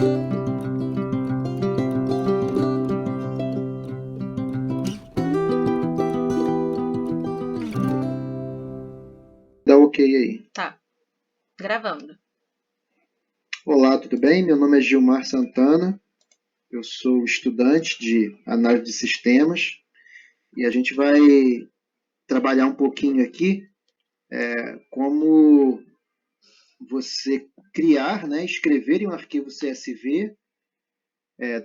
Dá ok aí. Tá, gravando. Olá, tudo bem? Meu nome é Gilmar Santana, eu sou estudante de análise de sistemas e a gente vai trabalhar um pouquinho aqui como você criar, né, escrever em um arquivo CSV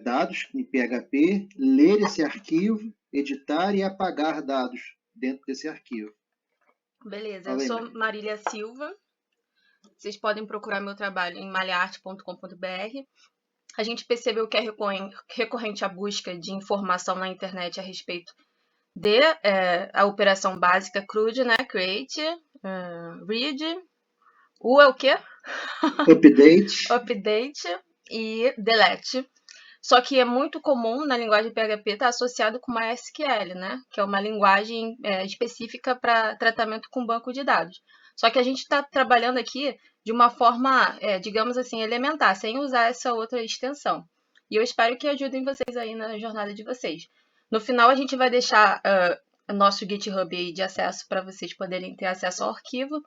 dados em PHP, ler esse arquivo, editar e apagar dados dentro desse arquivo. Beleza, eu Fala aí, sou Maria. Marília Silva. Vocês podem procurar meu trabalho em malhaarte.com.br. A gente percebeu que é recorrente a busca de informação na internet a respeito de a operação básica CRUD, né? Create, read, o é o quê? Update. Update e delete. Só que é muito comum na linguagem PHP estar associado com MySQL, né? Que é uma linguagem específica para tratamento com banco de dados. Só que a gente está trabalhando aqui de uma forma, digamos assim, elementar, sem usar essa outra extensão. E eu espero que ajudem vocês aí na jornada de vocês. No final, a gente vai deixar o nosso GitHub aí de acesso para vocês poderem ter acesso ao arquivo.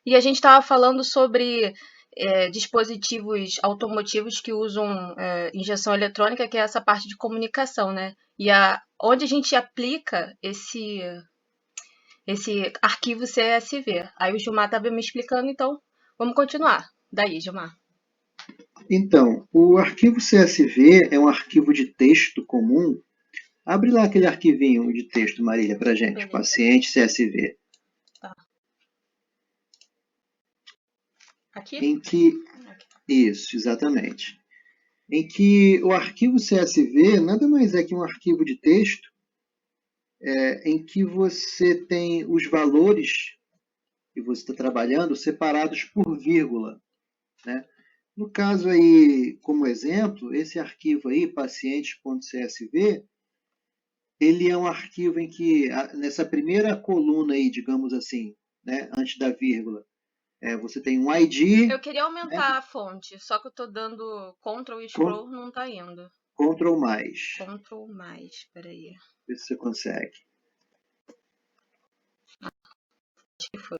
E a gente estava falando sobre dispositivos automotivos que usam injeção eletrônica, que é essa parte de comunicação, né? E onde a gente aplica esse arquivo CSV. Aí o Gilmar estava me explicando, então vamos continuar. Daí, Gilmar. Então, o arquivo CSV é um arquivo de texto comum. Abre lá aquele arquivinho de texto, Marília, para gente. Beleza. Paciente CSV. Tá. Aqui? Em que... Isso, exatamente. Em que o arquivo CSV nada mais é que um arquivo de texto em que você tem os valores que você está trabalhando separados por vírgula, né? No caso aí, como exemplo, esse arquivo aí, paciente.csv, ele é um arquivo em que, nessa primeira coluna aí, digamos assim, né, antes da vírgula, você tem um ID. Eu queria aumentar Né, a fonte, só que eu tô dando Ctrl e Scroll, não tá indo. Ctrl mais. Ctrl mais, peraí. Vê se você consegue. Acho que foi.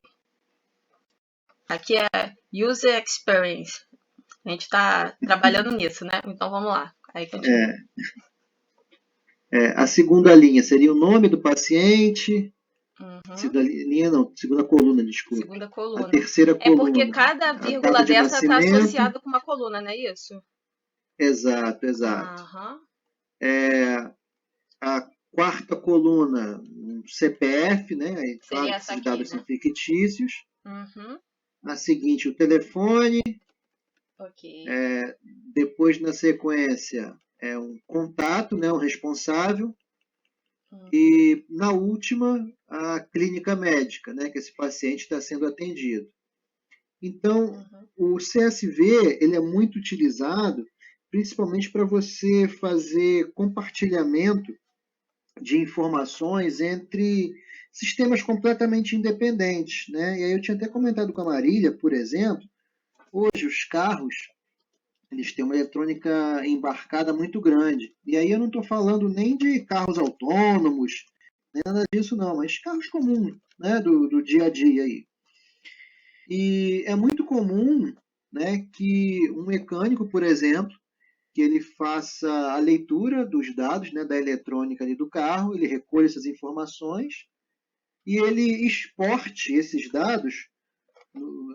Aqui é User Experience. A gente está trabalhando nisso, né? Então vamos lá. Aí continua. A segunda linha seria o nome do paciente. Uhum. Segunda linha não, segunda coluna, desculpa. Segunda coluna. A terceira É porque coluna. cada A vírgula data de dessa está nascimento. associada com uma coluna, não é isso? Exato, exato. Uhum. A quarta coluna, um CPF, né? Aí, claro que essa esses aqui, dados né? são fictícios. Uhum. A seguinte, o telefone. Ok. Depois, na sequência, um contato, né? Um responsável. E, na última, a clínica médica, né? Que esse paciente está sendo atendido. Então, o CSV ele é muito utilizado principalmente para você fazer compartilhamento de informações entre sistemas completamente independentes, né? E aí eu tinha até comentado com a Marília, por exemplo, hoje os carros eles têm uma eletrônica embarcada muito grande. E aí eu não estou falando nem de carros autônomos, nem nada disso não, mas carros comuns, né? Do dia a dia aí. E é muito comum, né, que um mecânico, por exemplo, que ele faça a leitura dos dados, né, da eletrônica ali do carro, ele recolhe essas informações e ele exporte esses dados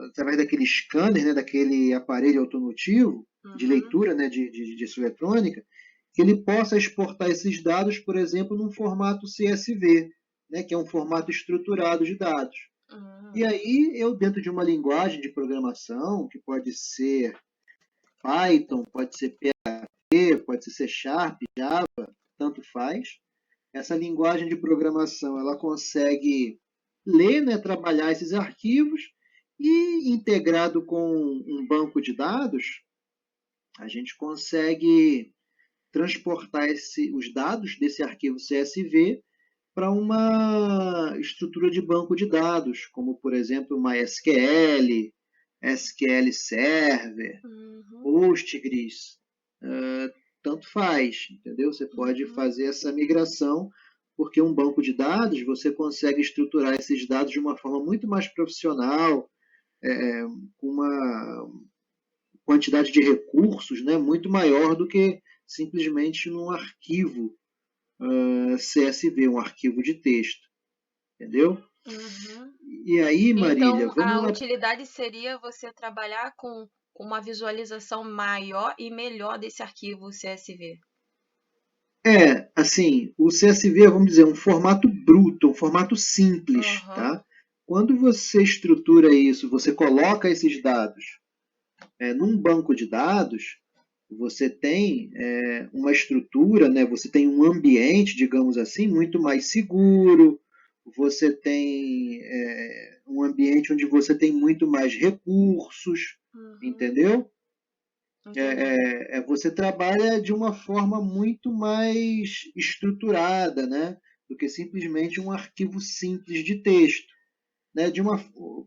através daquele scanner, né, daquele aparelho automotivo de leitura, né, de sua eletrônica, que ele possa exportar esses dados, por exemplo, num formato CSV, né, que é um formato estruturado de dados. E aí eu, dentro de uma linguagem de programação, que pode ser Python, pode ser PHP, pode ser C Sharp, Java, tanto faz, essa linguagem de programação ela consegue ler, né, trabalhar esses arquivos e, integrado com um banco de dados, a gente consegue transportar os dados desse arquivo CSV para uma estrutura de banco de dados, como, por exemplo, MySQL, SQL Server, Postgres. tanto faz, entendeu? Você pode fazer essa migração, porque um banco de dados, você consegue estruturar esses dados de uma forma muito mais profissional, com uma quantidade de recursos, né, muito maior do que simplesmente num arquivo CSV, um arquivo de texto, entendeu? Uhum. E aí, Marília, Então, a vamos lá. utilidade seria você trabalhar com uma visualização maior e melhor desse arquivo CSV. Assim, o CSV, vamos dizer, um formato bruto, um formato simples, Uhum. tá? Quando você estrutura isso, você coloca esses dados num banco de dados, você tem uma estrutura, né? Você tem um ambiente, digamos assim, muito mais seguro, você tem um ambiente onde você tem muito mais recursos, entendeu? Você trabalha de uma forma muito mais estruturada, né? Do que simplesmente um arquivo simples de texto. Né?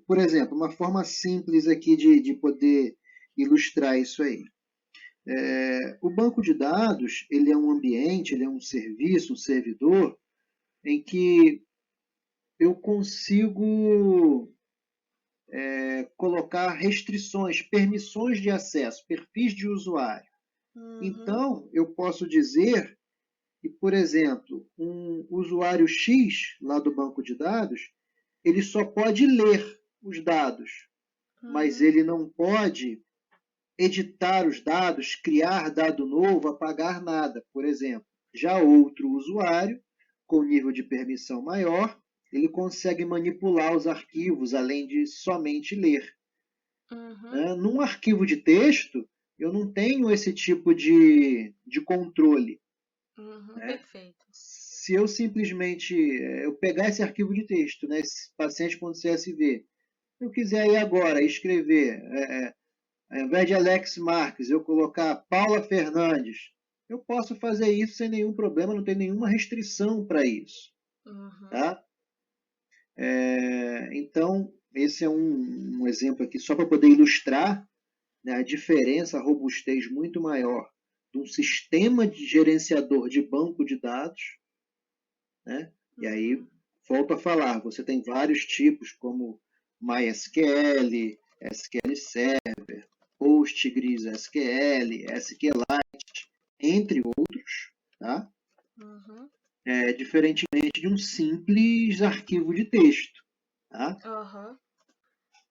Por exemplo, uma forma simples aqui de poder ilustrar isso aí. O banco de dados, ele é um ambiente, ele é um serviço, um servidor, em que eu consigo colocar restrições, permissões de acesso, perfis de usuário. Então, eu posso dizer que, por exemplo, um usuário X lá do banco de dados, ele só pode ler os dados, mas ele não pode editar os dados, criar dado novo, apagar nada, por exemplo. Já outro usuário, com nível de permissão maior, ele consegue manipular os arquivos, além de somente ler. Num arquivo de texto, eu não tenho esse tipo de controle. Perfeito. Se eu simplesmente eu pegar esse arquivo de texto, né, esse paciente.csv, se eu quiser ir agora escrever, ao invés de Alex Marques, eu colocar Paula Fernandes, eu posso fazer isso sem nenhum problema, não tem nenhuma restrição para isso. Tá? Então, esse é um exemplo aqui, só para poder ilustrar, né, a diferença, a robustez muito maior de um sistema de gerenciador de banco de dados, né? E aí, volto a falar, você tem vários tipos, como MySQL, SQL Server, PostgreSQL, SQLite, entre outros, tá? Diferentemente de um simples arquivo de texto. Tá?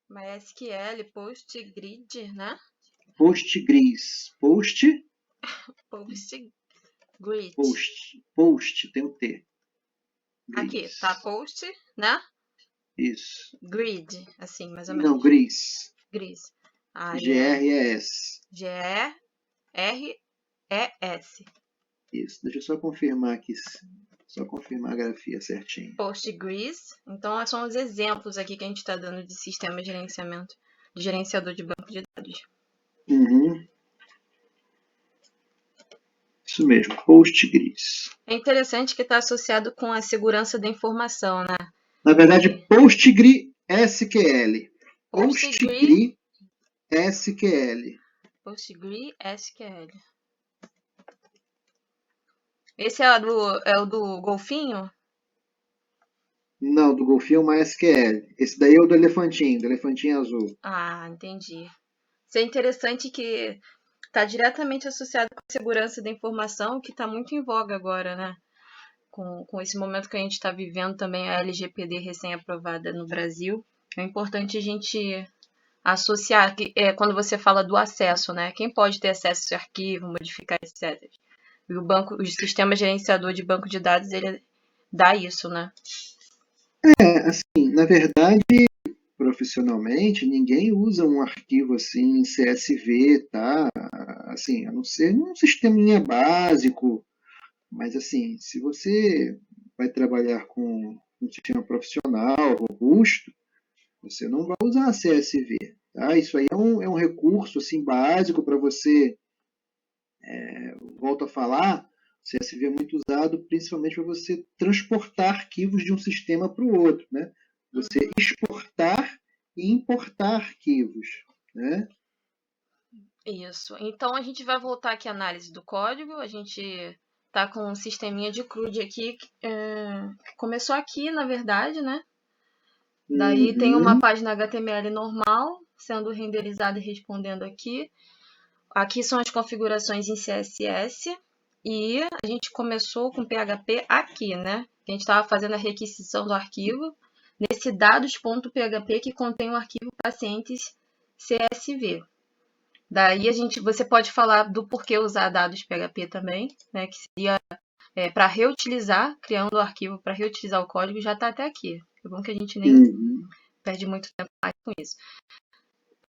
MySQL, PostGrid, né? Postgres. Postgrid. Post, tem o T. Gris. Aqui, tá post, né? Isso. Grid, assim, mais ou menos. Não, gris. Gris. G-R-E-S. G-R-E-S. Isso, deixa eu só confirmar aqui. Só confirmar a grafia certinho. Postgres. Então, são os exemplos aqui que a gente está dando de sistema de gerenciamento, de gerenciador de banco de dados. Isso mesmo, Postgres. É interessante que está associado com a segurança da informação, né? Na verdade, PostgreSQL. PostgreSQL. PostgreSQL. Esse é o do golfinho? Não, do golfinho é o MySQL. Esse daí é o do elefantinho azul. Ah, entendi. Isso é interessante que está diretamente associado com a segurança da informação, que está muito em voga agora, né? Com esse momento que a gente está vivendo também, a LGPD recém-aprovada no Brasil. É importante a gente associar, quando você fala do acesso, né? Quem pode ter acesso a esse arquivo, modificar, etc. E o sistema gerenciador de banco de dados, ele dá isso, né? Assim, na verdade, profissionalmente, ninguém usa um arquivo assim em CSV, tá? Assim, a não ser num sisteminha básico, mas assim, se você vai trabalhar com um sistema profissional robusto, você não vai usar CSV, tá? Isso aí é um recurso assim básico para você, volto a falar, CSV é muito usado principalmente para você transportar arquivos de um sistema para o outro, né? Você exportar e importar arquivos, né? Isso. Então a gente vai voltar aqui à análise do código. A gente tá com um sisteminha de CRUD aqui, que começou aqui, na verdade, né? Daí tem uma Uhum. página HTML normal sendo renderizada e respondendo aqui. Aqui são as configurações em CSS e a gente começou com PHP aqui, né? A gente estava fazendo a requisição do arquivo nesse dados.php que contém o arquivo pacientes CSV. Daí você pode falar do porquê usar dados PHP também, né? Que seria para reutilizar, criando o arquivo para reutilizar o código, já está até aqui. É bom que a gente nem Uhum. perde muito tempo mais com isso.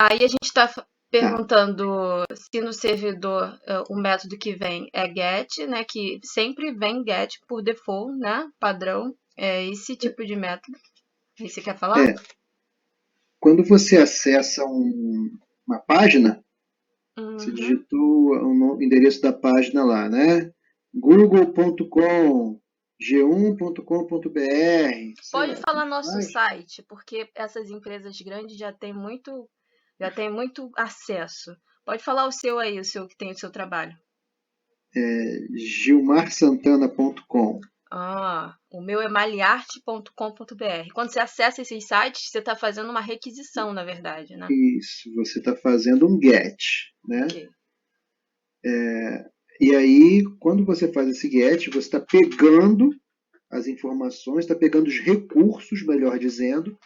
Aí a gente está Tá. perguntando se no servidor o método que vem é get, né? Que sempre vem get por default, né? Padrão. É esse tipo de método. Aí você quer falar? É, quando você acessa uma página, você Uhum. digitou o endereço da página lá, né? google.com, g1.com.br, sei Pode lá, falar tanto nosso faz. site, porque essas empresas grandes já tem muito acesso. Pode falar o seu aí, o seu que tem o seu trabalho. gilmarsantana.com. Ah, o meu é maliarte.com.br. Quando você acessa esses sites, você está fazendo uma requisição, na verdade, né? Isso, você está fazendo um get, né? Ok. E aí, quando você faz esse get, você está pegando as informações, está pegando os recursos, melhor dizendo,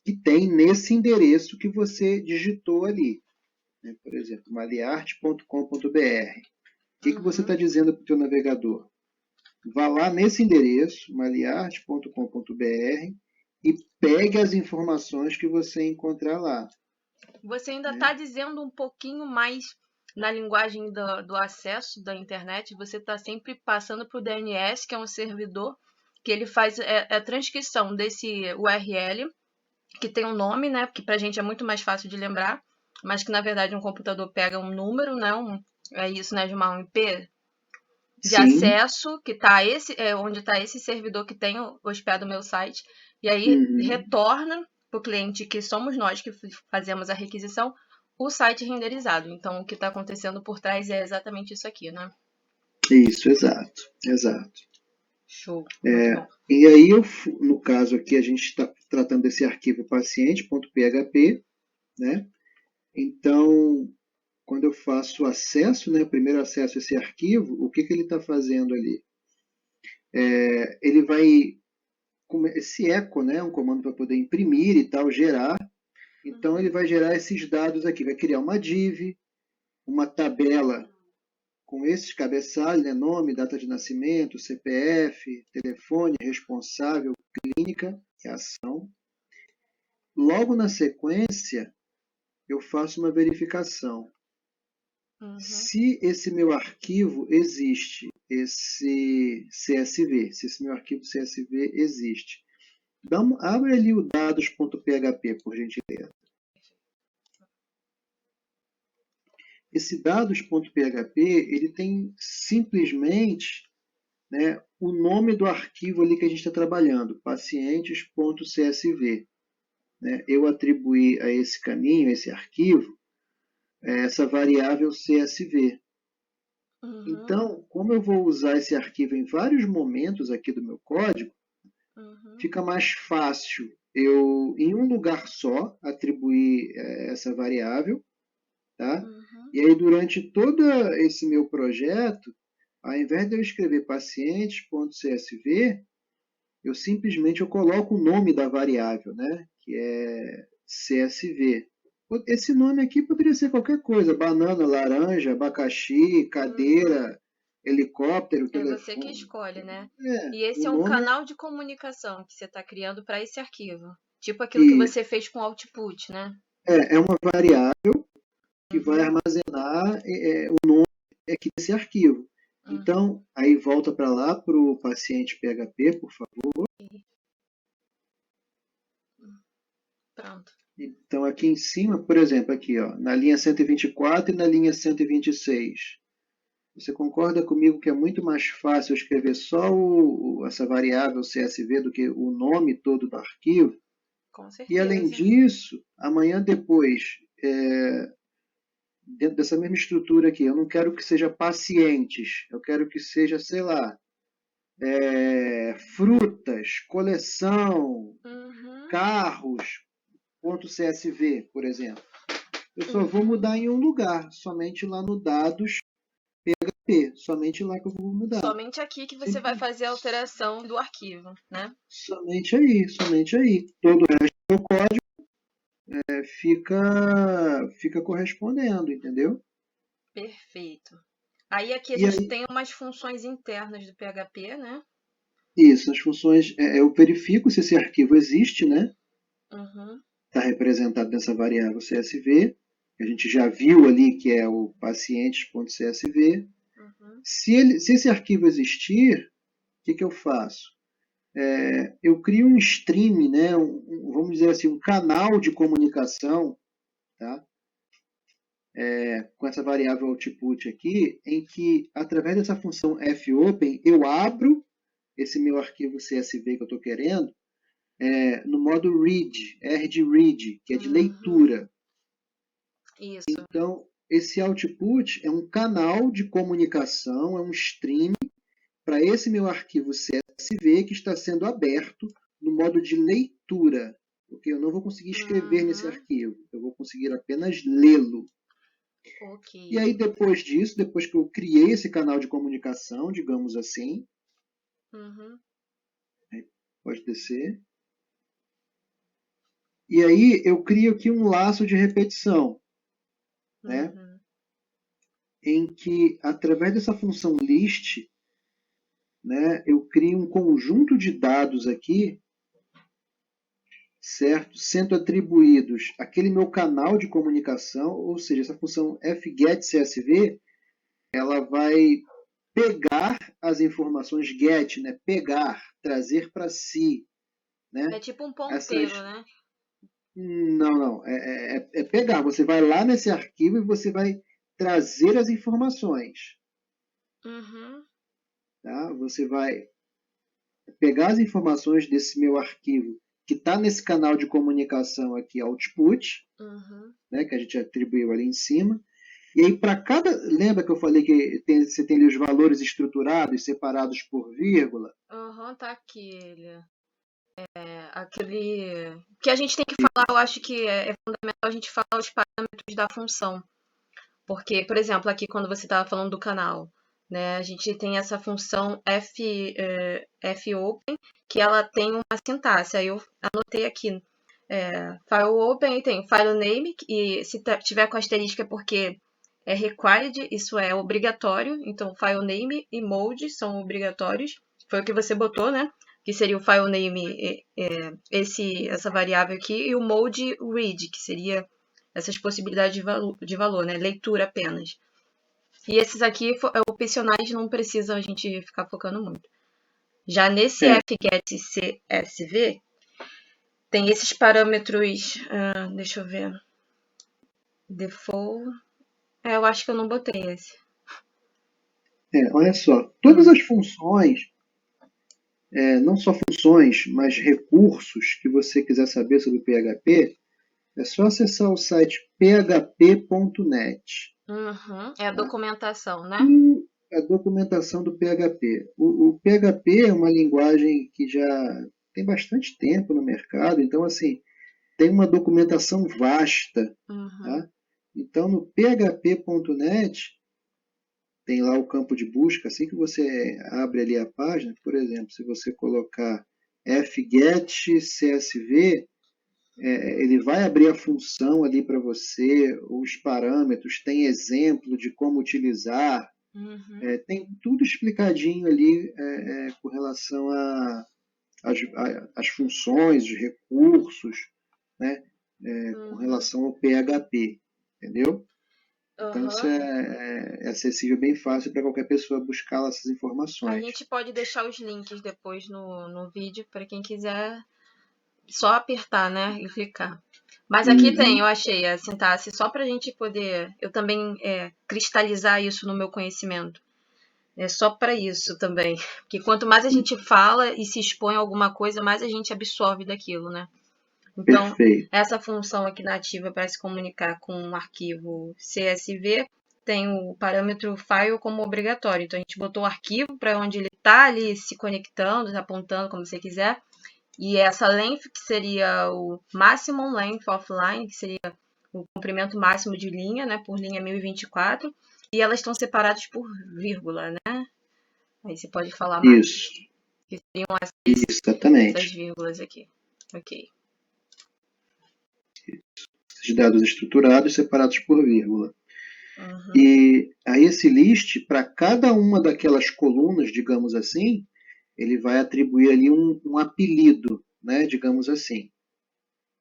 que tem nesse endereço que você digitou ali. Né? Por exemplo, maliarte.com.br. O que você está Uhum. dizendo para o teu navegador? Vá lá nesse endereço, maliarte.com.br, e pegue as informações que você encontrar lá. Você ainda Né? está dizendo um pouquinho mais na linguagem do acesso da internet. Você está sempre passando para o DNS, que é um servidor, que ele faz a transcrição desse URL, que tem um nome, né? Que para a gente é muito mais fácil de lembrar, mas que na verdade um computador pega um número, né? É isso, né, Gilmar? Um IP de Sim. acesso, que onde está esse servidor que tem hospedado o meu site, e aí Uhum. retorna para o cliente, que somos nós que fazemos a requisição, o site renderizado. Então, o que está acontecendo por trás é exatamente isso aqui, né? Isso, exato. Exato. Show, muito bom. E aí, no caso aqui, a gente está tratando desse arquivo paciente.php, né? Então, quando eu faço acesso, né, primeiro acesso a esse arquivo, o que ele está fazendo ali? Ele vai, esse echo, né, um comando para poder imprimir e tal, gerar. Então, ele vai gerar esses dados aqui, vai criar uma div, uma tabela com esses cabeçalhos, né, nome, data de nascimento, CPF, telefone, responsável, clínica e ação. Logo na sequência, eu faço uma verificação. Se esse meu arquivo existe, esse CSV, se esse meu arquivo CSV existe. Abre ali o dados.php, por gentileza. Esse dados.php, ele tem simplesmente, né, o nome do arquivo ali que a gente está trabalhando, pacientes.csv. Né? Eu atribuí a esse caminho, a esse arquivo, essa variável CSV. Então, como eu vou usar esse arquivo em vários momentos aqui do meu código, fica mais fácil eu, em um lugar só, atribuir essa variável. Tá? E aí, durante todo esse meu projeto, ao invés de eu escrever pacientes.csv, eu simplesmente coloco o nome da variável, né? Que é CSV. Esse nome aqui poderia ser qualquer coisa: banana, laranja, abacaxi, cadeira, helicóptero, É você que telefone. escolhe, né? E O esse é um nome canal de comunicação que você está criando para esse arquivo. Tipo aquilo que é, você fez com o output, né? é uma variável que vai armazenar o nome aqui desse arquivo. Então, aí volta para lá para o paciente PHP, por favor. Pronto. Então, aqui em cima, por exemplo, aqui, ó, na linha 124 e na linha 126. Você concorda comigo que é muito mais fácil escrever só essa variável CSV do que o nome todo do arquivo? Com E, além certeza. disso, amanhã depois dentro dessa mesma estrutura aqui, eu não quero que seja pacientes, eu quero que seja, sei lá, frutas, coleção, carros, ponto .csv, por exemplo. Eu só vou mudar em um lugar, somente lá no dados PHP, somente lá que eu vou mudar. Somente aqui que você vai fazer a alteração do arquivo, né? Somente aí, somente aí. Todo o resto do código fica correspondendo, entendeu? Perfeito. Aí aqui a E gente aí, tem umas funções internas do PHP, né? isso, as funções, eu verifico se esse arquivo existe, né? Está representado nessa variável CSV, que a gente já viu ali que é o pacientes.csv. Se esse arquivo existir, o que eu faço? Eu crio um stream, né? Vamos dizer assim, um canal de comunicação, tá? Com essa variável output aqui, em que, através dessa função fopen, eu abro esse meu arquivo CSV que eu estou querendo no modo read, R de read, que é de leitura. Isso. Então, esse output é um canal de comunicação, é um stream para esse meu arquivo CSV que está sendo aberto no modo de leitura, porque eu não vou conseguir escrever nesse arquivo, eu vou conseguir apenas lê-lo. Okay. E aí, depois disso, depois que eu criei esse canal de comunicação, digamos assim, pode descer. E aí, eu crio aqui um laço de repetição, né? Em que, através dessa função list, né, eu crio um conjunto de dados aqui, certo? Sendo atribuídos aquele meu canal de comunicação, ou seja, essa função fgetCSV, ela vai pegar as informações get, né? Pegar, trazer para si, né? É tipo um ponteiro, né? Não. É pegar. Você vai lá nesse arquivo e você vai trazer as informações. Tá? Você vai pegar as informações desse meu arquivo que está nesse canal de comunicação aqui, output, né, que a gente atribuiu ali em cima. E aí, para cada. Lembra que eu falei que você tem ali os valores estruturados, separados por vírgula? Tá aqui ele. Aquele. Que a gente tem que falar, eu acho que é fundamental a gente falar os parâmetros da função. Porque, por exemplo, aqui quando você estava falando do canal, né, a gente tem essa função fopen, que ela tem uma sintaxe. Aí eu anotei aqui. File open e tem file name, e se tiver com asterisco é porque é required, isso é obrigatório. Então, file name e mode são obrigatórios. Foi o que você botou, né? Que seria o file name, essa variável aqui, e o mode read, que seria essas possibilidades de valor, né? Leitura apenas. E esses aqui, opcionais, não precisa a gente ficar focando muito. Já nesse fgetCSV, tem esses parâmetros, deixa eu ver, default, eu acho que eu não botei esse. Olha só, todas as funções, não só funções, mas recursos que você quiser saber sobre o PHP, é só acessar o site php.net. É a documentação, né? A documentação do PHP. O PHP é uma linguagem que já tem bastante tempo no mercado, então, assim, tem uma documentação vasta. Tá? Então, no php.net, tem lá o campo de busca. Assim que você abre ali a página, por exemplo, se você colocar fgetCSV, ele vai abrir a função ali para você, os parâmetros, tem exemplo de como utilizar, tem tudo explicadinho ali com relação às funções, os recursos, né, com relação ao PHP, entendeu? Então isso é acessível bem fácil para qualquer pessoa buscar essas informações. A gente pode deixar os links depois no vídeo para quem quiser só apertar, né, e clicar. Mas aqui tem, eu achei a sintaxe só para a gente poder, eu também cristalizar isso no meu conhecimento. É só para isso também, porque quanto mais a gente fala e se expõe a alguma coisa, mais a gente absorve daquilo, né? Então, Perfeito. essa função aqui nativa para se comunicar com um arquivo CSV tem o parâmetro file como obrigatório. Então, a gente botou o arquivo para onde ele está ali se conectando, apontando, como você quiser. E essa length, que seria o maximum length offline, que seria o comprimento máximo de linha, né, por linha 1024. E elas estão separadas por vírgula, né? Aí você pode falar mais. Isso. Que seriam Exatamente. essas vírgulas aqui. Ok. Esses dados estruturados separados por vírgula. Uhum. E aí esse list, para cada uma daquelas colunas, digamos assim, ele vai atribuir ali um apelido, né, digamos assim.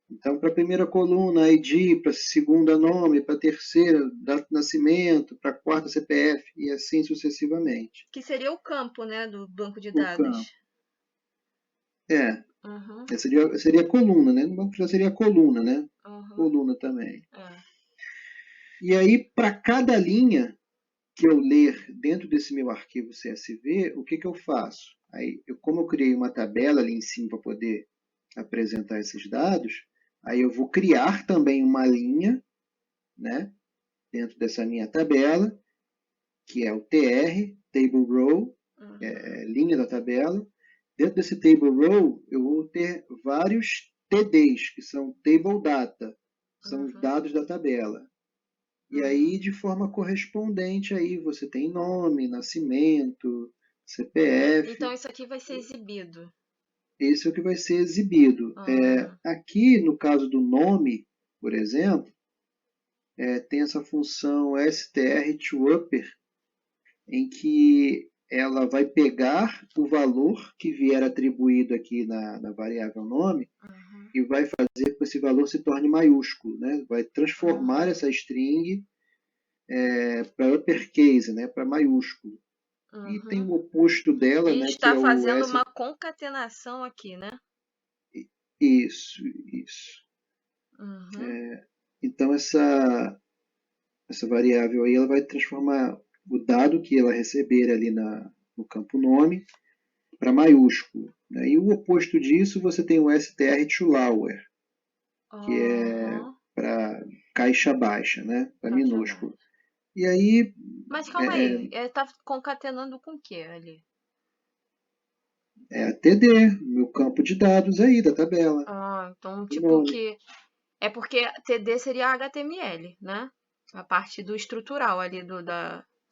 Então, para a primeira coluna, ID, para a segunda, nome, para a terceira, data de nascimento, para a quarta, CPF, e assim sucessivamente. Que seria o campo, né, do banco de O dados. campo. É. Uhum. Seria coluna, né? No banco já seria coluna, né? Uhum. Coluna também. É. E aí, para cada linha que eu ler dentro desse meu arquivo CSV, o que eu faço? Aí, como eu criei uma tabela ali em cima para poder apresentar esses dados, aí eu vou criar também uma linha, né, dentro dessa minha tabela, que é o TR, Table Row, linha da tabela. Dentro desse Table Row, eu vou ter vários TDs, que são Table Data, são os dados da tabela. E aí, de forma correspondente, aí você tem nome, nascimento, CPF. Então, isso aqui vai ser exibido. Esse é o que vai ser exibido. Aqui, no caso do nome, por exemplo, tem essa função str_to_upper, em que ela vai pegar o valor que vier atribuído aqui na variável nome e vai fazer com que esse valor se torne maiúsculo, né? Vai transformar essa string para uppercase, né? Para maiúsculo. E tem o oposto dela, E né? está Que é fazendo o uma concatenação aqui, né? Isso. Então essa variável aí ela vai transformar o dado que ela receber ali no campo nome para maiúsculo. Né? E o oposto disso, você tem o str_to_lower, que é para caixa baixa, né? Para minúsculo. E aí... Mas calma aí, está concatenando com o que ali? É a TD, meu campo de dados aí da tabela. Então tipo que... É porque TD seria HTML, né? A parte do estrutural ali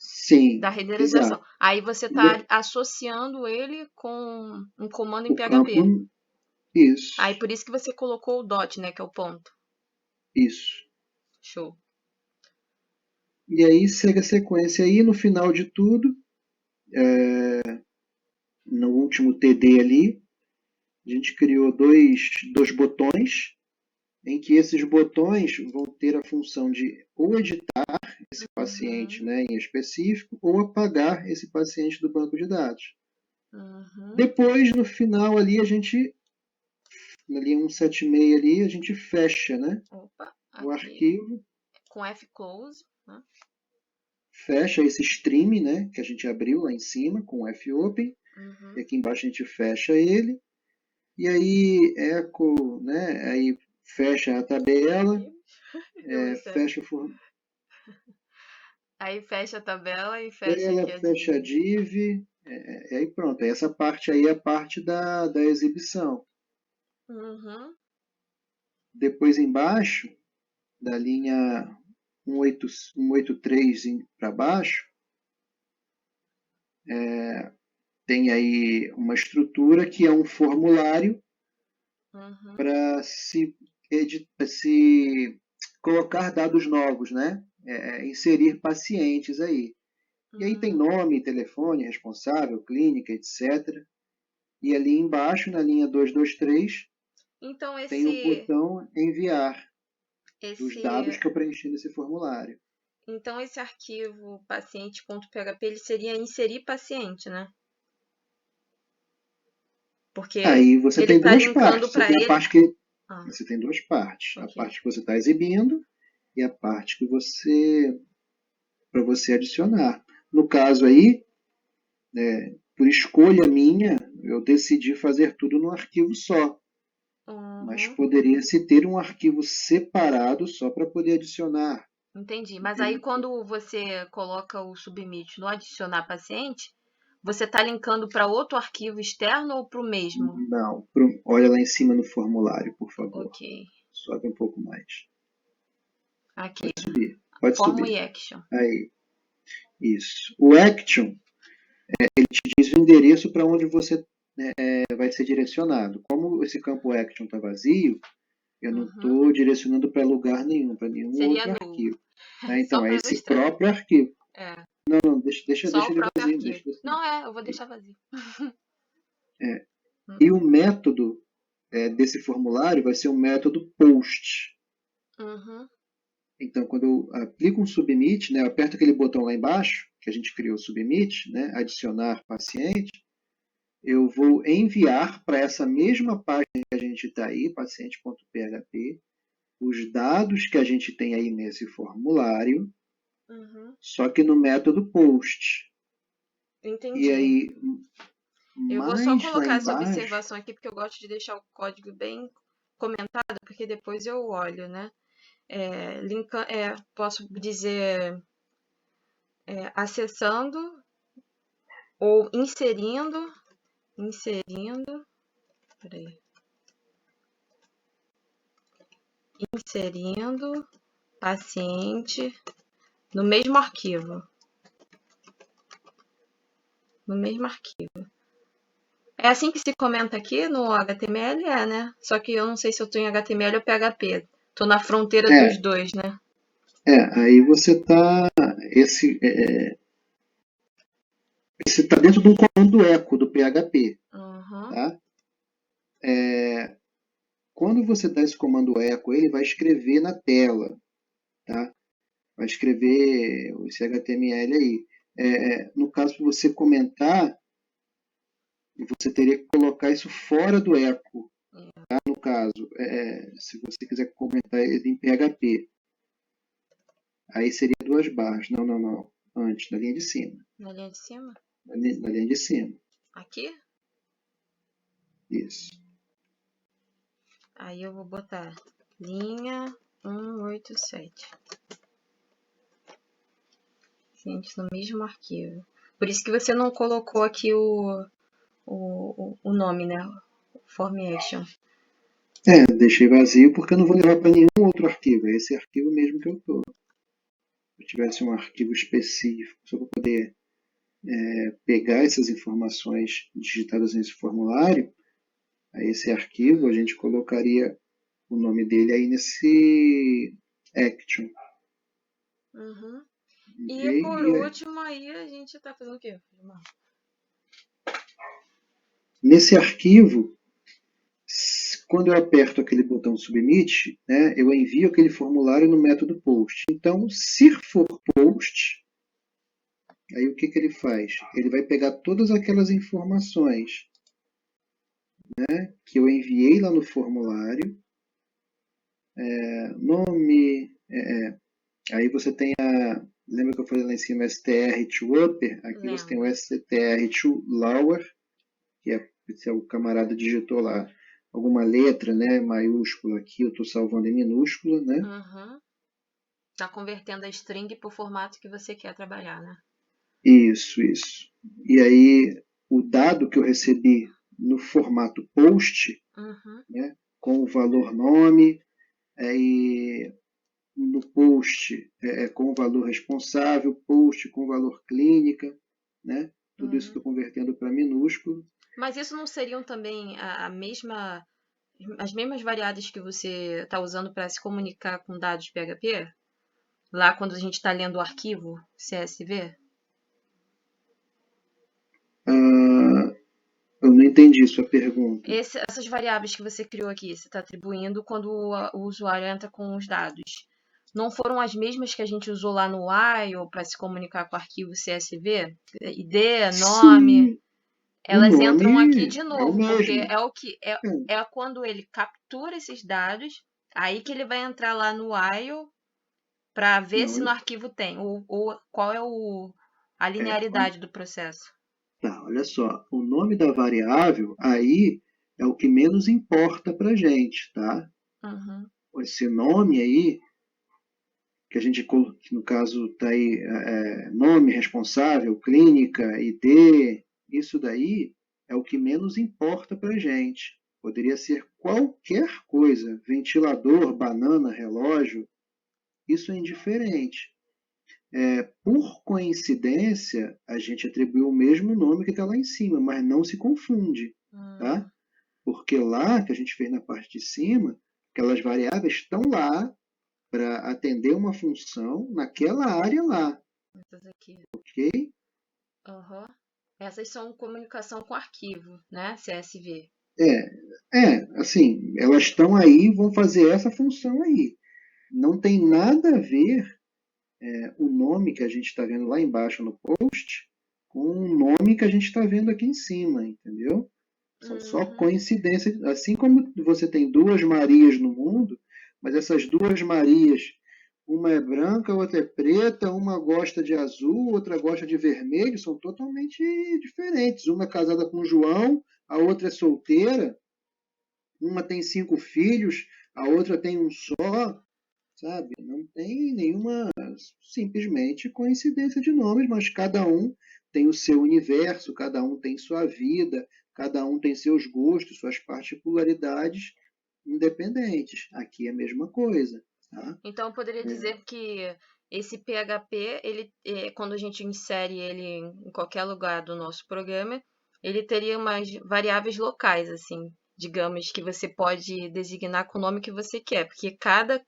Sim, da renderização. exato. Aí você está associando ele com um comando em PHP. Campo, isso. Aí por isso que você colocou o dot, né? Que é o ponto. Isso. Show. E aí segue a sequência aí, no final de tudo, no último TD ali, a gente criou dois botões, em que esses botões vão ter a função de ou editar esse paciente, né, em específico, ou apagar esse paciente do banco de dados. Depois, no final ali, a gente, ali 176 ali, a gente fecha, né, o arquivo. Com Fclose, né? Fecha esse stream, né, que a gente abriu lá em cima com o fopen. E aqui embaixo a gente fecha ele. E aí, echo, né, aí fecha a tabela, fecha o Aí fecha a tabela e fecha aqui a fecha a div, e aí pronto. Essa parte aí é a parte da exibição. Depois embaixo, da linha 183 para baixo, tem aí uma estrutura que é um formulário para se colocar dados novos, né? Inserir pacientes aí. E aí tem nome, telefone, responsável, clínica, etc. E ali embaixo, na linha 223, então, tem o botão enviar dos dados que eu preenchi nesse formulário. Então, esse arquivo paciente.php ele seria inserir paciente, né? Porque aí você tem duas partes. Você tem a parte que você tem duas partes. Okay. A parte que você está exibindo e a parte que para você adicionar. No caso aí, por escolha minha, eu decidi fazer tudo num arquivo só. Mas Uhum. poderia se ter um arquivo separado só para poder adicionar. Entendi. Mas aí quando você coloca o submit no adicionar paciente, você está linkando para outro arquivo externo ou para o mesmo? Não, olha lá em cima no formulário, por favor. Ok. Sobe um pouco mais. Aqui. Subir. Pode Form e subir. action. Aí. Isso. O action, ele te diz o endereço para onde você vai ser direcionado. Como esse campo action está vazio, eu não Uhum. estou direcionando para lugar nenhum, para nenhum Seria outro null. arquivo. Só Então, é para esse ilustrar. próprio arquivo. É. Não, deixa Só o ele próprio vazio. arquivo. Não, eu vou deixar vazio. É. E o método desse formulário vai ser um método post. Uhum. Então, quando eu aplico um submit, eu aperto aquele botão lá embaixo, que a gente criou o submit, adicionar paciente, eu vou enviar para essa mesma página que a gente está aí, paciente.php, os dados que a gente tem aí nesse formulário, só que no método post. Entendi. E aí, Eu vou só mais lá colocar essa embaixo... observação aqui, porque eu gosto de deixar o código bem comentado, porque depois eu olho, né? Posso dizer acessando ou inserindo, peraí, inserindo paciente no mesmo arquivo. É assim que se comenta aqui no HTML, né? Só que eu não sei se eu estou em HTML ou PHP. Estou na fronteira dos dois, né? Aí você está... Esse está dentro de um comando echo do PHP. Uhum. Tá? Quando você dá esse comando echo, ele vai escrever na tela. Tá? Vai escrever esse HTML aí. No caso, para você comentar, você teria que colocar isso fora do echo. Tá? No caso, se você quiser comentar ele em PHP. Aí seria 2 barras. Não. Antes, na linha de cima. Na linha de cima? Na linha de cima. Aqui? Isso. Aí eu vou botar linha 187. Gente, no mesmo arquivo. Por isso que você não colocou aqui o nome, né? Form action. Deixei vazio porque eu não vou levar para nenhum outro arquivo. É esse arquivo mesmo que eu estou. Se eu tivesse um arquivo específico só para poder pegar essas informações digitadas nesse formulário, aí esse arquivo a gente colocaria o nome dele aí nesse action. Uhum. Okay? E por último aí a gente está fazendo o quê? Nesse arquivo, quando eu aperto aquele botão submit, eu envio aquele formulário no método post. Então, se for post, aí o que ele faz? Ele vai pegar todas aquelas informações que eu enviei lá no formulário, nome, aí você tem lembra que eu falei lá em cima str to upper? Aqui você tem o str to lower, que se o camarada digitou lá alguma letra, maiúscula aqui, eu estou salvando em minúscula, né? Uhum. Tá convertendo a string para o formato que você quer trabalhar, né? Isso. E aí, o dado que eu recebi no formato post, com o valor nome, e no post com o valor responsável, post com o valor clínica, né? Tudo isso estou convertendo para minúsculo. Mas isso não seriam também as mesmas variáveis que você está usando para se comunicar com dados PHP? Lá quando a gente está lendo o arquivo CSV? Eu não entendi sua pergunta. Essas variáveis que você criou aqui, você está atribuindo quando o usuário entra com os dados. Não foram as mesmas que a gente usou lá no while para se comunicar com o arquivo CSV? ID, nome. Sim, Elas o nome entram aqui de é o novo, porque mesmo. é quando ele captura esses dados, aí que ele vai entrar lá no while para ver se no arquivo tem, ou qual é a linearidade do processo. Tá, olha só, o nome da variável aí é o que menos importa para a gente, tá? Uhum. Esse nome aí, que a gente, que no caso está aí, nome, responsável, clínica, ID, isso daí é o que menos importa para a gente. Poderia ser qualquer coisa, ventilador, banana, relógio, isso é indiferente. Por coincidência, a gente atribuiu o mesmo nome que está lá em cima, mas não se confunde, tá? Porque lá, que a gente fez na parte de cima, aquelas variáveis estão lá para atender uma função naquela área lá, Essas aqui. ok? Uhum. Essas são comunicação com arquivo, né? CSV. Assim, elas estão aí, vão fazer essa função aí. Não tem nada a ver o nome que a gente está vendo lá embaixo no post com o nome que a gente está vendo aqui em cima, entendeu? São só coincidências. Assim como você tem duas Marias no mundo, mas essas duas Marias, uma é branca, outra é preta, uma gosta de azul, outra gosta de vermelho, são totalmente diferentes. Uma é casada com João, a outra é solteira, uma tem 5 filhos, a outra tem um só, sabe? Não tem nenhuma, simplesmente coincidência de nomes, mas cada um tem o seu universo, cada um tem sua vida, cada um tem seus gostos, suas particularidades independentes. Aqui é a mesma coisa, tá? Então, eu poderia dizer que esse PHP, ele, quando a gente insere ele em qualquer lugar do nosso programa, ele teria umas variáveis locais, assim, digamos, que você pode designar com o nome que você quer, porque cada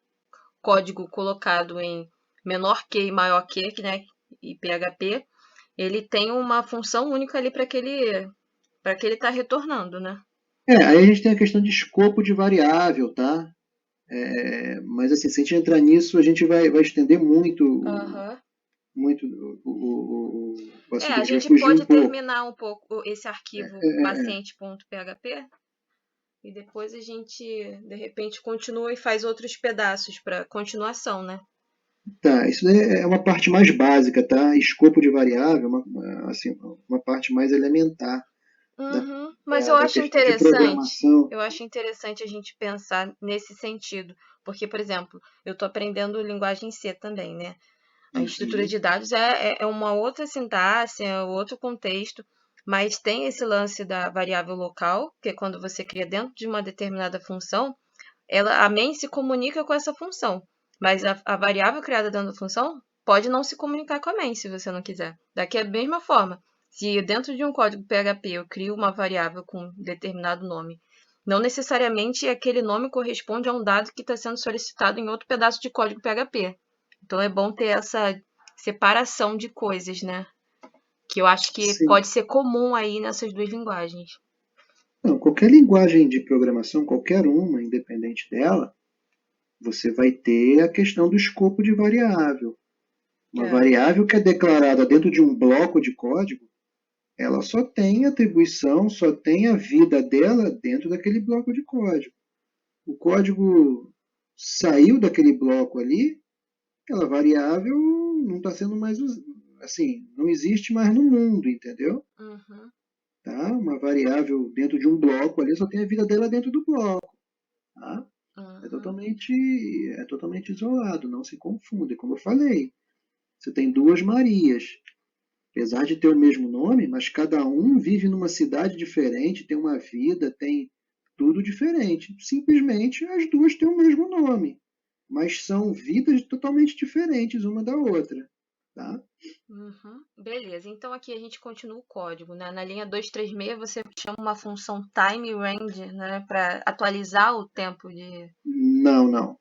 código colocado em menor que e maior que, né, e PHP, ele tem uma função única ali para que ele está retornando, né? Aí a gente tem a questão de escopo de variável, tá? Mas assim, se a gente entrar nisso, a gente vai estender Aham. muito o assunto, A a gente vai gente fugir um pode pouco. terminar um pouco esse arquivo paciente.php e depois a gente, de repente, continua e faz outros pedaços para continuação, né? Tá, isso daí é uma parte mais básica, tá? Escopo de variável, assim, uma parte mais elementar da, Uhum. Mas eu da acho questão de interessante, programação. eu acho interessante a gente pensar nesse sentido, porque, por exemplo, eu estou aprendendo linguagem C também, né? A estrutura Uhum. de dados é uma outra sintaxe, é outro contexto, mas tem esse lance da variável local, que é quando você cria dentro de uma determinada função, a main se comunica com essa função, mas a variável criada dentro da função pode não se comunicar com a main se você não quiser. Daqui é a mesma forma. Se dentro de um código PHP eu crio uma variável com um determinado nome, não necessariamente aquele nome corresponde a um dado que está sendo solicitado em outro pedaço de código PHP. Então é bom ter essa separação de coisas, né? Que eu acho que Sim. pode ser comum aí nessas duas linguagens. Não, qualquer linguagem de programação, qualquer uma, independente dela, você vai ter a questão do escopo de variável. Uma É. variável que é declarada dentro de um bloco de código, ela só tem atribuição, só tem a vida dela dentro daquele bloco de código. O código saiu daquele bloco ali, aquela variável não está sendo mais assim, não existe mais no mundo, entendeu? Uhum. Tá? Uma variável dentro de um bloco ali só tem a vida dela dentro do bloco, tá? É Uhum. totalmente, é totalmente isolado, não se confunde. Como eu falei, você tem duas Marias, apesar de ter o mesmo nome, mas cada um vive numa cidade diferente, tem uma vida, tem tudo diferente. Simplesmente as duas têm o mesmo nome, mas são vidas totalmente diferentes uma da outra, tá? Uhum. Beleza, então aqui a gente continua o código, né? Na linha 236 você chama uma função time range, né? Para atualizar o tempo de. Não, não.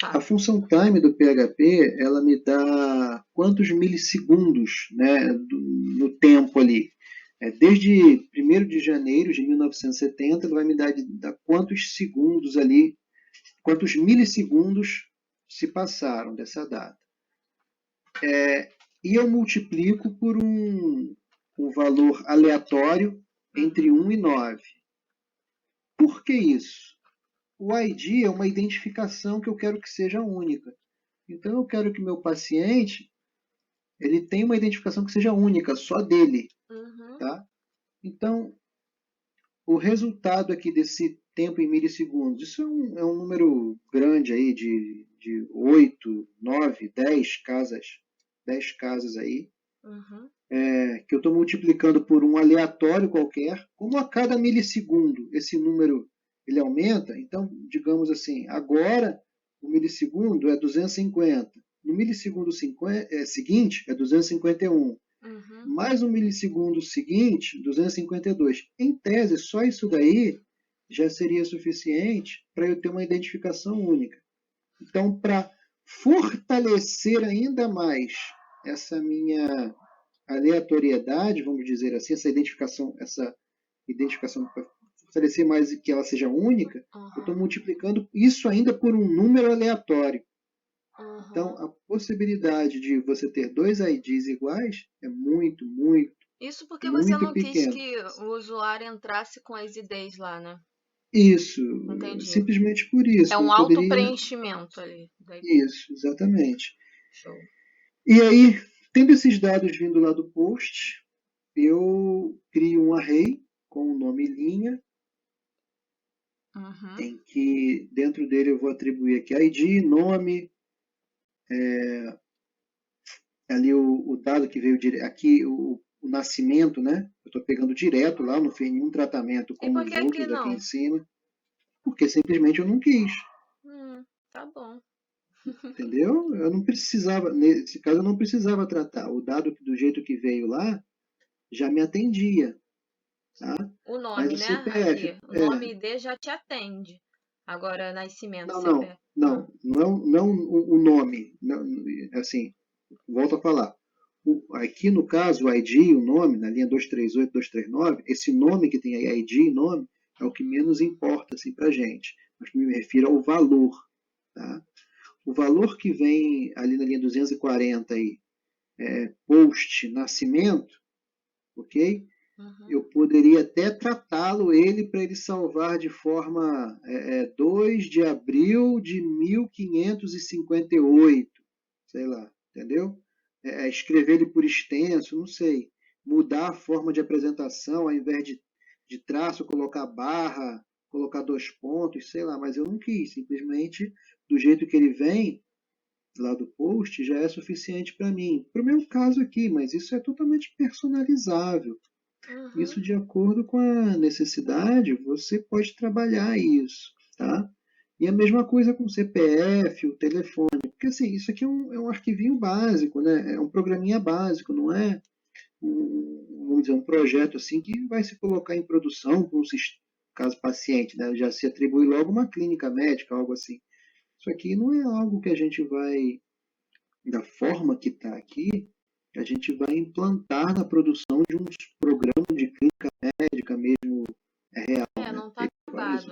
A Tá. função time do PHP, ela me dá quantos milissegundos, né, no tempo ali. Desde 1º de janeiro de 1970, ele vai me dar quantos segundos ali, quantos milissegundos se passaram dessa data. E eu multiplico por um valor aleatório entre 1 e 9. Por que isso? O ID é uma identificação que eu quero que seja única. Então eu quero que meu paciente ele tenha uma identificação que seja única, só dele, Uhum. tá? Então o resultado aqui desse tempo em milissegundos, isso é um número grande aí de 8, 9, 10 casas aí, Uhum. que eu estou multiplicando por um aleatório qualquer, como a cada milissegundo esse número ele aumenta, então, digamos assim, agora o milissegundo é 250, no milissegundo seguinte é 251, Uhum. mais um milissegundo seguinte, 252. Em tese, só isso daí já seria suficiente para eu ter uma identificação única. Então, para fortalecer ainda mais essa minha aleatoriedade, vamos dizer assim, essa identificação para fortalecer mais que ela seja única, eu estou multiplicando isso ainda por um número aleatório. Então, a possibilidade de você ter dois IDs iguais é muito, muito, Isso porque você muito não quis pequeno. que o usuário entrasse com as ideias lá, né? Isso, Entendi. simplesmente por É isso. um Eu poderia. auto-preenchimento ali. Isso, exatamente. Show. E aí, tendo esses dados vindo lá do post, eu crio um array com o nome linha, Uhum. em que dentro dele eu vou atribuir aqui ID, nome, ali o dado que veio aqui, o nascimento, né? Eu estou pegando direto lá, não fiz nenhum tratamento E como por os que que outros aqui em não? cima, porque simplesmente eu não quis, Tá bom. entendeu? Eu não precisava, nesse caso eu não precisava tratar. O dado do jeito que veio lá já me atendia, tá? O Mas nome, o né? Aqui. CPF, O nome ID já te atende. Agora, nascimento, não, não, CPF. não, não o nome, não, assim, volto a falar. Aqui no caso, o ID, o nome, na linha 238, 239, esse nome que tem aí, ID e nome, é o que menos importa assim, para a gente. Mas me refiro ao valor. Tá? O valor que vem ali na linha 240, aí, post nascimento, ok? Uhum. Eu poderia até tratá-lo ele para ele salvar de forma 2 de abril de 1558, sei lá, entendeu? Escrever ele por extenso, não sei. Mudar a forma de apresentação, ao invés de traço, colocar barra, colocar dois pontos, sei lá, mas eu não quis, simplesmente do jeito que ele vem lá do post já é suficiente para mim. Para o meu caso aqui, mas isso é totalmente personalizável. Uhum. Isso de acordo com a necessidade, você pode trabalhar isso, tá? E a mesma coisa com o CPF, o telefone, porque assim, isso aqui é um arquivinho básico, né? É um programinha básico, não é vamos dizer, um projeto assim que vai se colocar em produção com um caso paciente, né? Já se atribui logo uma clínica médica, algo assim. Isso aqui não é algo que a gente vai, da forma que está aqui, a gente vai implantar na produção de um programa de clínica médica mesmo real, né? Não tá acabado.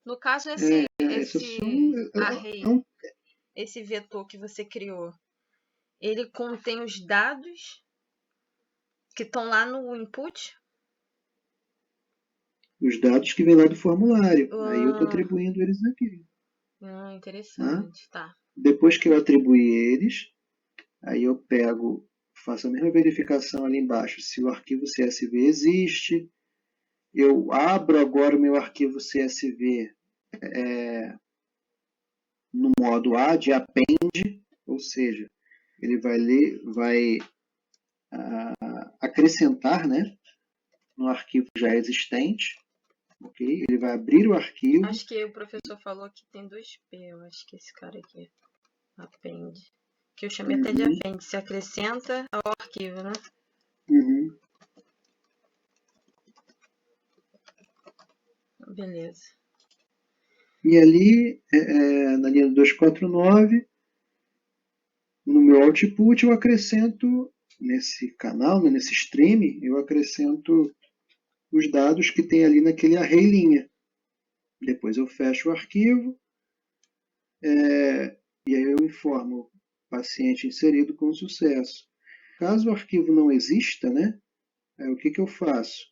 No caso, Isso é esse só array, um, esse vetor que você criou, ele contém os dados que estão lá no input? os dados que vêm lá do formulário. Aí eu estou Ah, atribuindo eles aqui. Tá? interessante, tá. Depois que eu atribuir eles, aí eu pego, faço a mesma verificação ali embaixo, se o arquivo CSV existe. Eu abro agora o meu arquivo CSV no modo A de append, ou seja, ele vai ler, vai acrescentar, né, no arquivo já existente, ok? Ele vai abrir o arquivo. Acho que o professor falou que tem 2P, eu acho que esse cara aqui, append. Que eu chamei até de append, se acrescenta ao arquivo, né? Uhum. Beleza. E ali, na linha 249, no meu output, eu acrescento, nesse canal, né, nesse stream, eu acrescento os dados que tem ali naquele array linha. Depois eu fecho o arquivo, e aí eu informo o paciente inserido com sucesso. Caso o arquivo não exista, né, o que eu faço?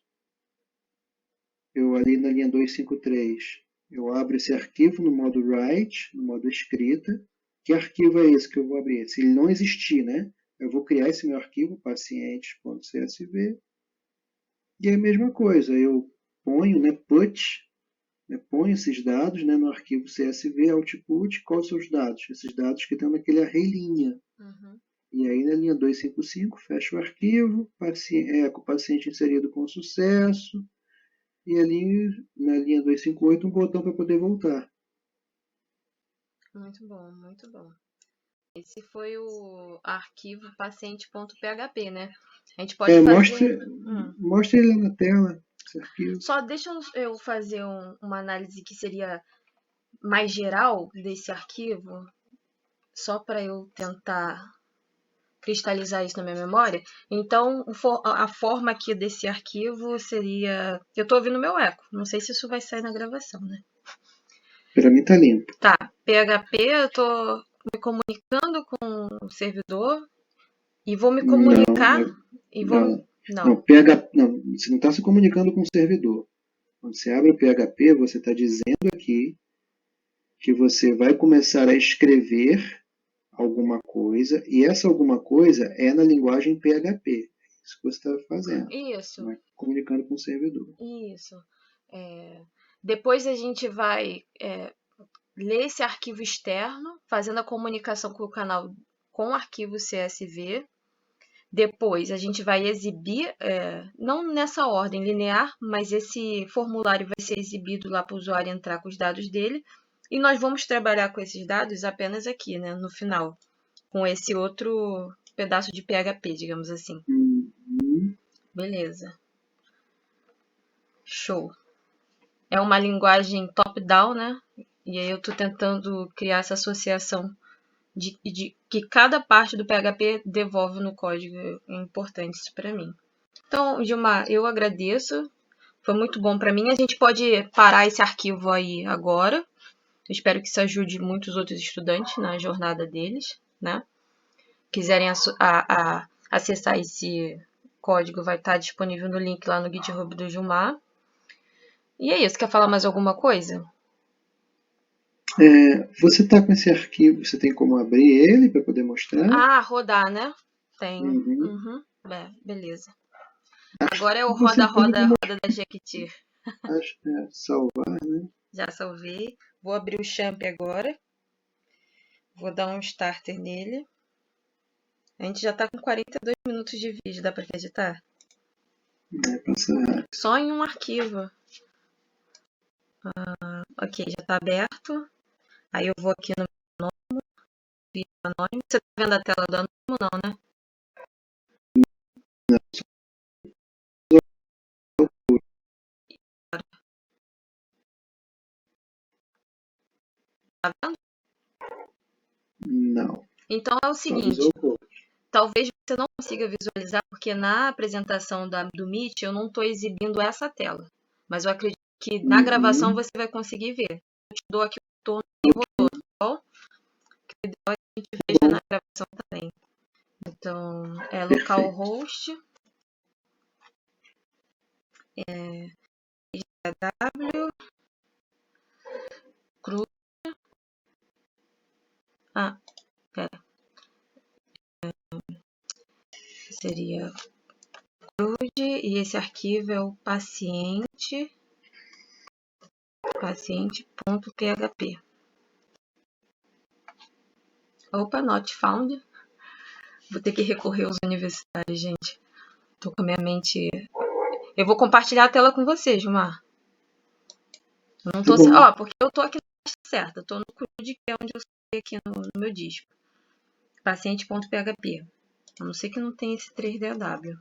Eu ali na linha 253, eu abro esse arquivo no modo write, no modo escrita. Que arquivo é esse que eu vou abrir? Se ele não existir, né, eu vou criar esse meu arquivo, pacientes.csv, e é a mesma coisa, eu ponho, né, put, né, ponho esses dados, né, no arquivo CSV, output, quais são os dados? Esses dados que estão naquele array linha. Uhum. E aí na linha 255, fecha o arquivo, com o paciente inserido com sucesso, e ali na linha 258 um botão para poder voltar. Muito bom, muito bom. Esse foi o arquivo paciente.php, né? A gente pode fazer... Mostre ele na tela, esse arquivo. Só deixa eu fazer uma análise que seria mais geral desse arquivo, só para eu tentar cristalizar isso na minha memória. Então, a forma aqui desse arquivo seria... Eu estou ouvindo meu eco, não sei se isso vai sair na gravação, né? Para mim tá limpo. Tá, PHP, eu estou me comunicando com o servidor e vou me comunicar Não, você não está se comunicando com o servidor. Quando você abre o PHP, você está dizendo aqui que você vai começar a escrever alguma coisa, e essa alguma coisa é na linguagem PHP. É isso que você está fazendo. Isso. Não é comunicando com o servidor. Isso. Depois a gente vai ler esse arquivo externo, fazendo a comunicação com o canal com o arquivo CSV. Depois a gente vai exibir, não nessa ordem linear, mas esse formulário vai ser exibido lá para o usuário entrar com os dados dele. E nós vamos trabalhar com esses dados apenas aqui, né, no final, com esse outro pedaço de PHP, digamos assim. Uhum. Beleza. Show. É uma linguagem top-down, né? E aí eu estou tentando criar essa associação de que cada parte do PHP devolve no código. É importante isso para mim. Então, Gilmar, eu agradeço. Foi muito bom para mim. A gente pode parar esse arquivo aí agora. Eu espero que isso ajude muitos outros estudantes na jornada deles, né? Quiserem acessar esse código, vai estar disponível no link lá no GitHub do Gilmar. E é isso. Quer falar mais alguma coisa? Você está com esse arquivo, você tem como abrir ele para poder mostrar? Rodar, né? Tem. Uhum. Beleza. Agora é o roda da Jequiti. Acho que é salvar, né? Já salvei. Vou abrir o Champ agora. Vou dar um starter nele. A gente já está com 42 minutos de vídeo, dá para acreditar? Passar. Só em um arquivo. Ok, já está aberto. Aí eu vou aqui no anônimo, vídeo anônimo. Você está vendo a tela do anônimo, não, né? Tá vendo? Não. Então é o seguinte. Talvez você não consiga visualizar, porque na apresentação do Meet eu não estou exibindo essa tela. Mas eu acredito que na gravação você vai conseguir ver. Eu te dou aqui o retorno e rodou, tá bom? Que o ideal é que a gente veja na gravação também. Então, é localhost, W, CRUD, pera, seria CRUD, e esse arquivo é o paciente.php. Opa, not found. Vou ter que recorrer aos universitários, gente. Tô com a minha mente... Eu vou compartilhar a tela com você, Gilmar. Eu não tô... porque eu tô aqui na pasta certa. Tô no CRUD, que é onde eu sei aqui no meu disco. Paciente.php. A não ser que não tenha esse 3DW.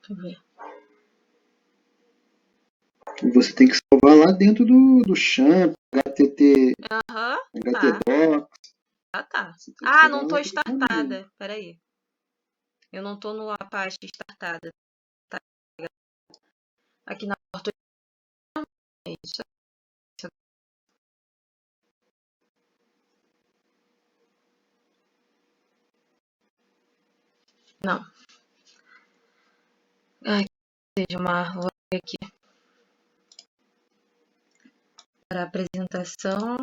Deixa eu ver. Você tem que salvar lá dentro do champ, HTT, HTDocs. Tá. Não tô startada. Peraí. Eu não tô no Apache startada. Tá. Aqui na porta. É isso. Não. Seja vou ver aqui. Para apresentação,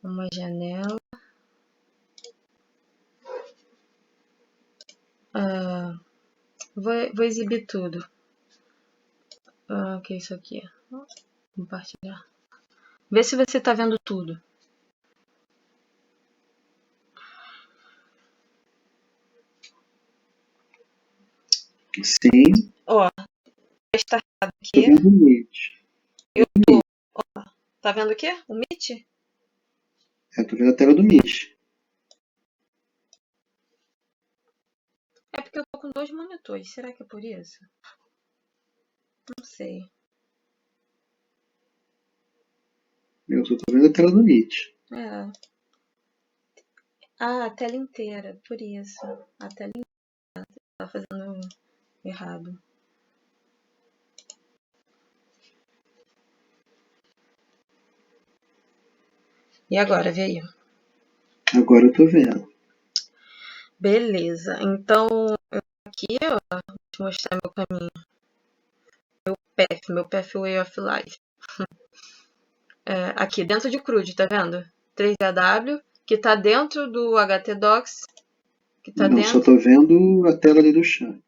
uma janela. Vou exibir tudo. O que é isso aqui? Compartilhar. Vê se você tá vendo tudo. Sim. Ó, está errado Tô aqui. vendo o Meet. Tá vendo o quê? O Meet? Tô vendo a tela do Meet. É porque eu tô com 2 monitores. Será que é por isso? Não sei. Eu só tô vendo a tela do Meet. É. Ah, a tela inteira. Por isso. A tela inteira. Tá fazendo errado. E agora, vê aí. Agora eu tô vendo. Beleza. Então, aqui, ó, vou te mostrar meu caminho. Meu Pathway of Life. Aqui, dentro de CRUD, tá vendo? 3AW, que tá dentro do HTDocs. Que tá Não, dentro. só tô vendo a tela ali do chat.